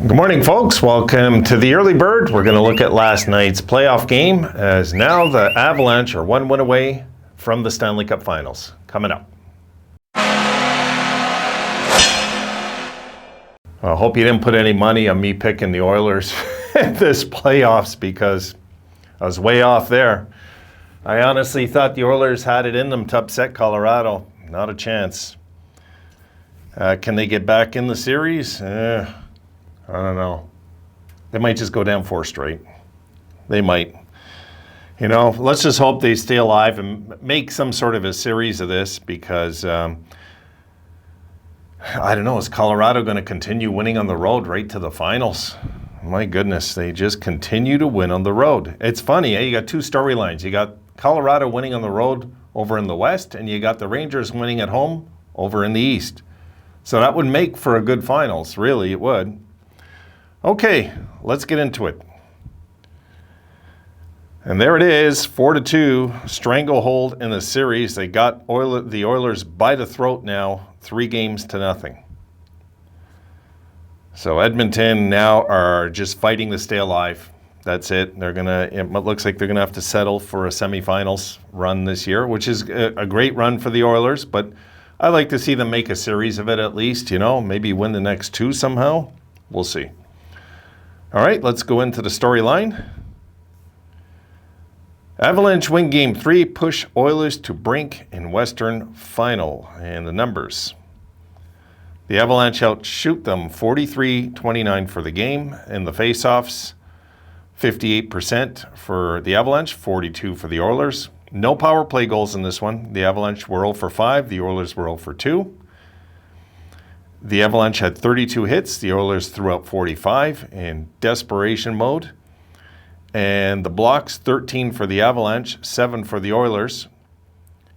Good morning, folks. Welcome to the Early Bird. We're going to look at last night's playoff game, as now the Avalanche are one win away from the Stanley Cup Finals. Coming up. I hope you didn't put any money on me picking the Oilers in this playoffs, because I was way off there. I honestly thought the Oilers had it in them to upset Colorado. Not a chance. Can they get back in the series? I don't know. They might just go down 4 straight. They might. You know, let's just hope they stay alive and make some sort of a series of this, because I don't know, is Colorado going to continue winning on the road right to the finals? My goodness, they just continue to win on the road. It's funny, eh? You got two storylines. You got Colorado winning on the road over in the West, and you got the Rangers winning at home over in the East. So that would make for a good finals, really, it would. Okay, let's get into it. And there it is, 4-2, stranglehold in the series. They got the Oilers by the throat now, 3-0. So Edmonton now are just fighting to stay alive. That's it. It looks like they're gonna have to settle for a semifinals run this year, which is a great run for the Oilers, but I like to see them make a series of it at least, maybe win the next 2 somehow. We'll see. All right, let's go into the storyline. Avalanche win Game 3, push Oilers to brink in Western Final. And the numbers. The Avalanche outshoot them 43-29 for the game. In the faceoffs, 58% for the Avalanche, 42% for the Oilers. No power play goals in this one. The Avalanche were 0 for 5, the Oilers were 0 for 2. The Avalanche had 32 hits. The Oilers threw out 45 in desperation mode. And the blocks, 13 for the Avalanche, 7 for the Oilers.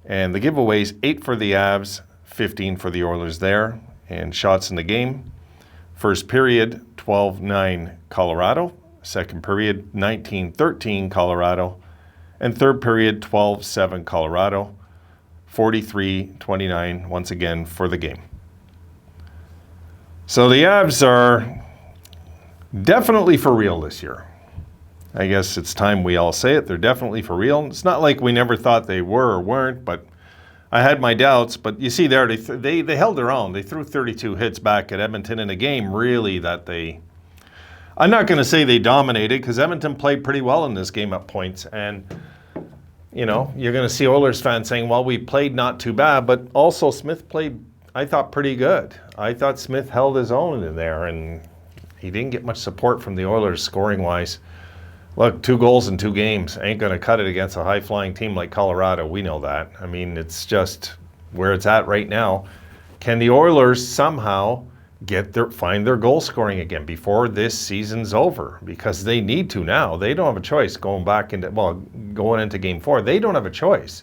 And the giveaways, 8 for the Avs, 15 for the Oilers there. And shots in the game. First period, 12-9 Colorado. Second period, 19-13 Colorado. And third period, 12-7 Colorado. 43-29 once again for the game. So the Avs are definitely for real this year. I guess it's time we all say it. They're definitely for real. It's not like we never thought they were or weren't, but I had my doubts. But you see there, they held their own. They threw 32 hits back at Edmonton in a game, really, that I'm not going to say they dominated, because Edmonton played pretty well in this game at points. And, you're going to see Oilers fans saying, well, we played not too bad, but also Smith played, I thought, pretty good. I thought Smith held his own in there, and he didn't get much support from the Oilers scoring-wise. Look, 2 goals in 2 games ain't going to cut it against a high-flying team like Colorado. We know that. I mean, it's just where it's at right now. Can the Oilers somehow find their goal scoring again before this season's over? Because they need to now. They don't have a choice going into Game 4. They don't have a choice.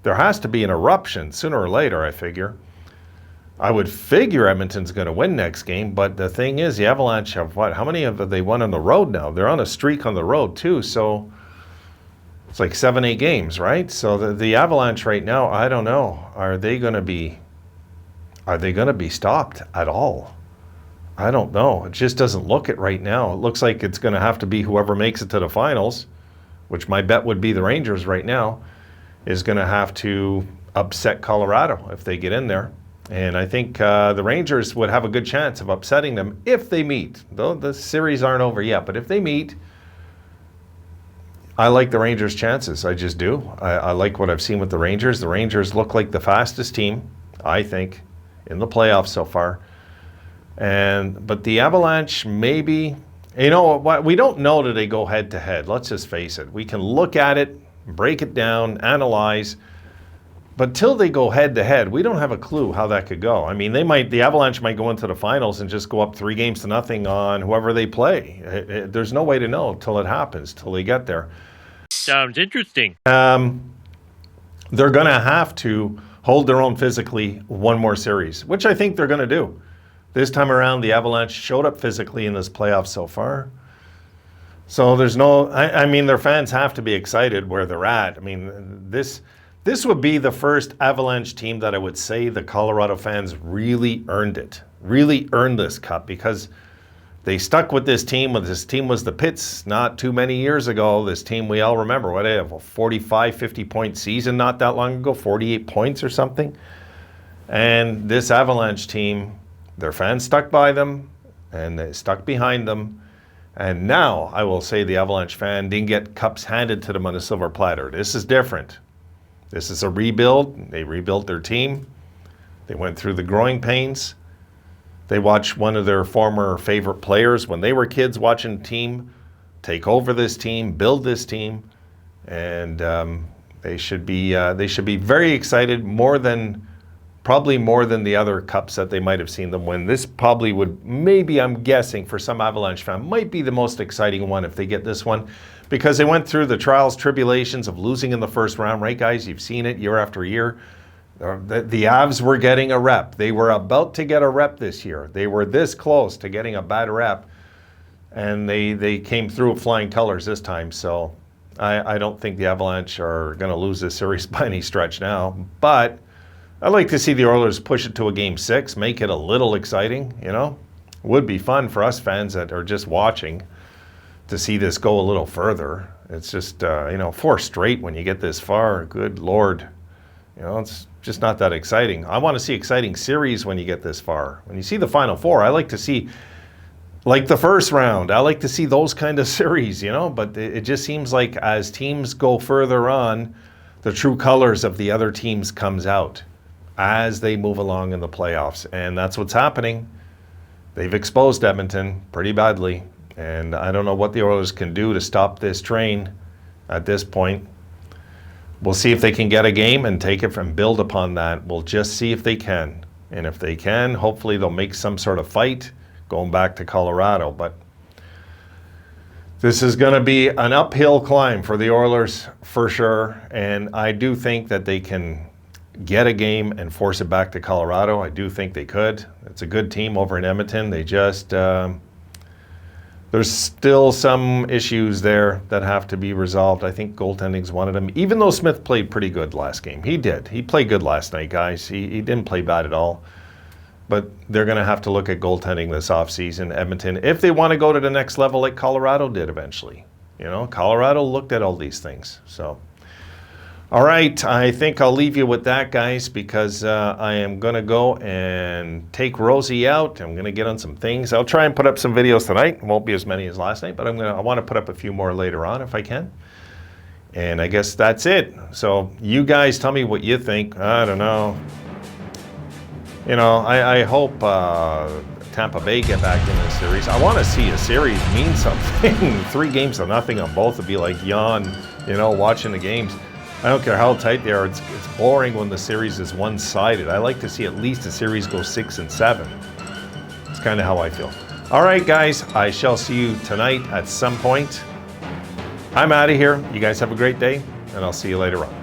There has to be an eruption sooner or later, I figure. I would figure Edmonton's going to win next game, but the thing is, the Avalanche have what? How many have they won on the road now? They're on a streak on the road too, so it's like 7-8 games, right? So the Avalanche right now, I don't know. Are they going to be stopped at all? I don't know. It just doesn't look it right now. It looks like it's going to have to be whoever makes it to the finals, which my bet would be the Rangers right now, is going to have to upset Colorado if they get in there. And I think the Rangers would have a good chance of upsetting them if they meet. Though the series aren't over yet, but if they meet, I like the Rangers' chances. I just do. I like what I've seen with the Rangers. The Rangers look like the fastest team, I think, in the playoffs so far. But the Avalanche, maybe, we don't know that they go head-to-head. Let's just face it. We can look at it, break it down, analyze. But till they go head-to-head, we don't have a clue how that could go. I mean, the Avalanche might go into the finals and just go up 3-0 on whoever they play. There's no way to know till it happens, till they get there. Sounds interesting. They're going to have to hold their own physically one more series, which I think they're going to do. This time around, the Avalanche showed up physically in this playoff so far. So there's their fans have to be excited where they're at. I mean, this would be the first Avalanche team that I would say the Colorado fans really earned it, really earned this cup, because They stuck with this team. When this team was the Pits not too many years ago. This team we all remember. What, they have a 45, 50-point season not that long ago, 48 points or something. And this Avalanche team, their fans stuck by them, and they stuck behind them. And now, I will say the Avalanche fan didn't get cups handed to them on a silver platter. This is different. This is a rebuild. They rebuilt their team. They went through the growing pains. They watched one of their former favorite players when they were kids watching the team take over this team, build this team, and they should be very excited, probably more than the other cups that they might have seen them win. This probably would, maybe I'm guessing for some Avalanche fan, might be the most exciting one if they get this one, because they went through the trials, tribulations of losing in the first round, right guys? You've seen it year after year. The Avs were getting a rep. They were about to get a rep this year. They were this close to getting a bad rep, and they came through with flying colors this time. So I don't think the Avalanche are going to lose this series by any stretch now. But I'd like to see the Oilers push it to a Game 6, make it a little exciting, you know. It would be fun for us fans that are just watching to see this go a little further. It's just, 4 straight when you get this far. Good Lord. It's just not that exciting. I want to see exciting series when you get this far. When you see the Final Four, I like to see, like the first round, I like to see those kind of series, but it just seems like as teams go further on, the true colors of the other teams comes out as they move along in the playoffs. And that's what's happening. They've exposed Edmonton pretty badly. And I don't know what the Oilers can do to stop this train at this point. We'll see if they can get a game and take it and build upon that. We'll just see if they can. And if they can, hopefully they'll make some sort of fight going back to Colorado. But this is going to be an uphill climb for the Oilers for sure. And I do think that they can get a game and force it back to Colorado. I do think they could. It's a good team over in Edmonton. They just... there's still some issues there that have to be resolved. I think goaltending's one of them. Even though Smith played pretty good last game. He did. He played good last night, guys. He didn't play bad at all. But they're going to have to look at goaltending this offseason, Edmonton, if they want to go to the next level like Colorado did eventually. Colorado looked at all these things. So, all right. I think I'll leave you with that, guys, because I am going to go and take Rosie out. I'm going to get on some things. I'll try and put up some videos tonight. It won't be as many as last night, but I want to put up a few more later on if I can. And I guess that's it. So you guys tell me what you think. I don't know. I hope Tampa Bay get back in this series. I want to see a series mean something. 3-0 on both would be like yawn, watching the games. I don't care how tight they are. It's boring when the series is one-sided. I like to see at least a series go 6-7. It's kind of how I feel. All right, guys. I shall see you tonight at some point. I'm out of here. You guys have a great day, and I'll see you later on.